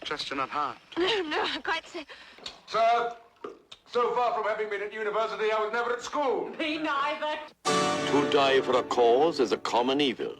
Chest, you're not hard. No, I'm quite sick. Sir, so far from having been at university, I was never at school. Me neither. To die for a cause is a common evil.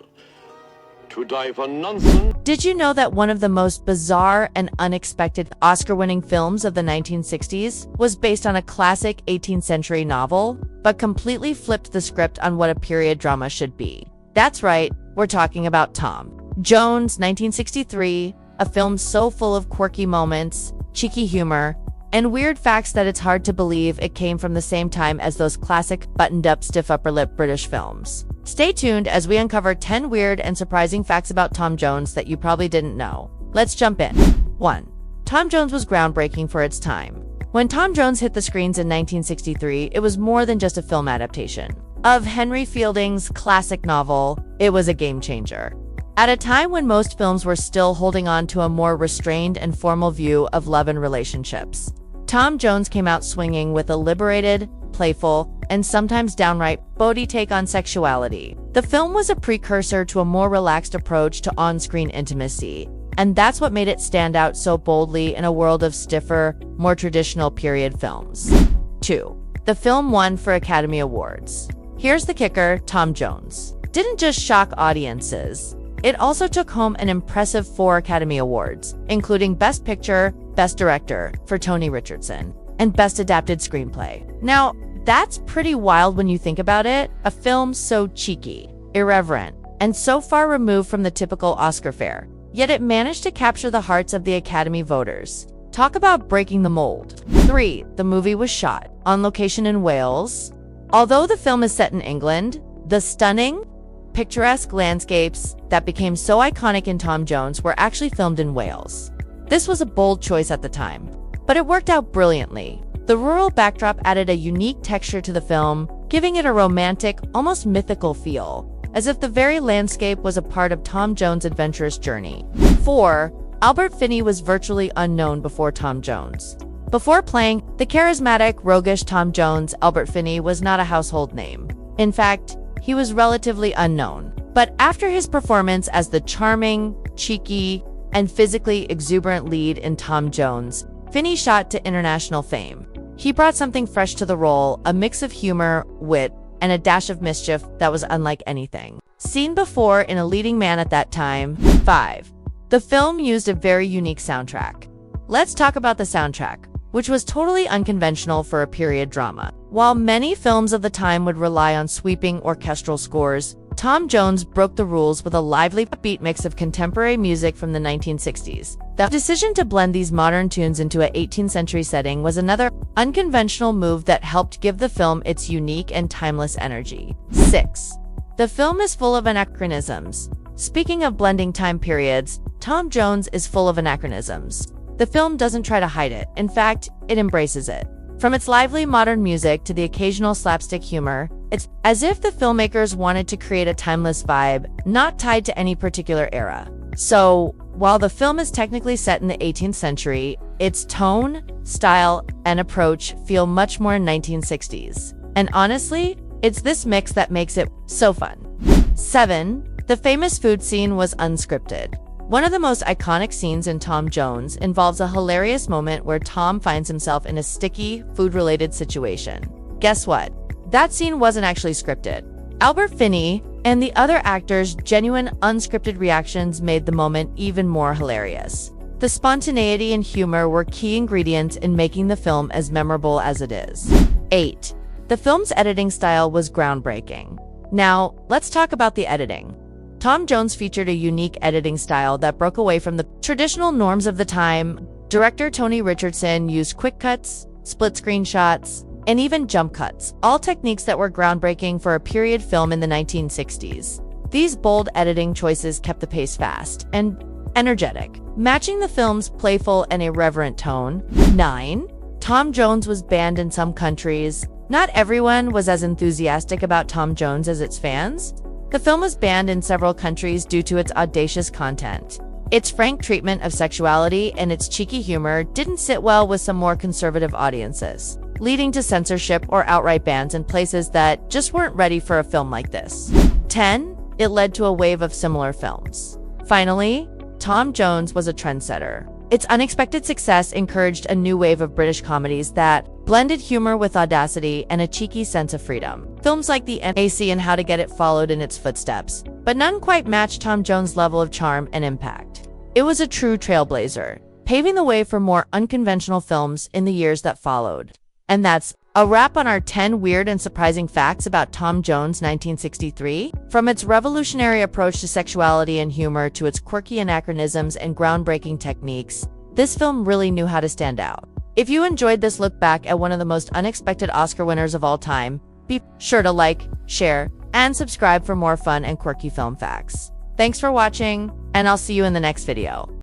To die for nonsense. Did you know that one of the most bizarre and unexpected Oscar-winning films of the 1960s was based on a classic 18th century novel, but completely flipped the script on what a period drama should be? That's right, we're talking about Tom Jones, 1963, a film so full of quirky moments, cheeky humor, and weird facts that it's hard to believe it came from the same time as those classic buttoned-up, stiff-upper-lip British films. Stay tuned as we uncover 10 weird and surprising facts about Tom Jones that you probably didn't know. Let's jump in. 1. Tom Jones was groundbreaking for its time. When Tom Jones hit the screens in 1963, it was more than just a film adaptation of Henry Fielding's classic novel. It was a game-changer. At a time when most films were still holding on to a more restrained and formal view of love and relationships, Tom Jones came out swinging with a liberated, playful, and sometimes downright boaty take on sexuality. The film was a precursor to a more relaxed approach to on-screen intimacy, and that's what made it stand out so boldly in a world of stiffer, more traditional period films. 2. The film won 4 Academy Awards. Here's the kicker: Tom Jones didn't just shock audiences. It also took home an impressive 4 Academy Awards, including Best Picture, Best Director for Tony Richardson, and Best Adapted Screenplay. Now, that's pretty wild when you think about it. A film so cheeky, irreverent, and so far removed from the typical Oscar fare, yet it managed to capture the hearts of the Academy voters. Talk about breaking the mold. 3. The movie was shot on location in Wales. Although the film is set in England, the stunning, picturesque landscapes that became so iconic in Tom Jones were actually filmed in Wales. This was a bold choice at the time, but it worked out brilliantly. The rural backdrop added a unique texture to the film, giving it a romantic, almost mythical feel, as if the very landscape was a part of Tom Jones' adventurous journey. 4. Albert Finney was virtually unknown before Tom Jones. Before playing the charismatic, roguish Tom Jones, Albert Finney was not a household name. In fact, he was relatively unknown. But after his performance as the charming, cheeky, and physically exuberant lead in Tom Jones, Finney shot to international fame. He brought something fresh to the role, a mix of humor, wit, and a dash of mischief that was unlike anything seen before in a leading man at that time. 5. The film used a very unique soundtrack. Let's talk about the soundtrack, which was totally unconventional for a period drama. While many films of the time would rely on sweeping orchestral scores, Tom Jones broke the rules with a lively, upbeat mix of contemporary music from the 1960s. The decision to blend these modern tunes into an 18th century setting was another unconventional move that helped give the film its unique and timeless energy. 6. The film is full of anachronisms. Speaking of blending time periods, Tom Jones is full of anachronisms. The film doesn't try to hide it. In fact, it embraces it. From its lively modern music to the occasional slapstick humor, it's as if the filmmakers wanted to create a timeless vibe, not tied to any particular era. So, while the film is technically set in the 18th century, its tone, style, and approach feel much more 1960s. And honestly, it's this mix that makes it so fun. 7. The famous food scene was unscripted. One of the most iconic scenes in Tom Jones involves a hilarious moment where Tom finds himself in a sticky, food-related situation. Guess what? That scene wasn't actually scripted. Albert Finney and the other actors' genuine, unscripted reactions made the moment even more hilarious. The spontaneity and humor were key ingredients in making the film as memorable as it is. 8. The film's editing style was groundbreaking. Now, let's talk about the editing. Tom Jones featured a unique editing style that broke away from the traditional norms of the time. Director Tony Richardson used quick cuts, split-screen shots, and even jump cuts, all techniques that were groundbreaking for a period film in the 1960s. These bold editing choices kept the pace fast and energetic, matching the film's playful and irreverent tone. 9. Tom Jones was banned in some countries. Not everyone was as enthusiastic about Tom Jones as its fans. The film was banned in several countries due to its audacious content. Its frank treatment of sexuality and its cheeky humor didn't sit well with some more conservative audiences, leading to censorship or outright bans in places that just weren't ready for a film like this. 10. It led to a wave of similar films. Finally, Tom Jones was a trendsetter. Its unexpected success encouraged a new wave of British comedies that blended humor with audacity and a cheeky sense of freedom. Films like The AC and How to Get It followed in its footsteps, but none quite matched Tom Jones' level of charm and impact. It was a true trailblazer, paving the way for more unconventional films in the years that followed. And that's a wrap on our 10 weird and surprising facts about Tom Jones' 1963. From its revolutionary approach to sexuality and humor to its quirky anachronisms and groundbreaking techniques, this film really knew how to stand out. If you enjoyed this look back at one of the most unexpected Oscar winners of all time, be sure to like, share, and subscribe for more fun and quirky film facts. Thanks for watching, and I'll see you in the next video.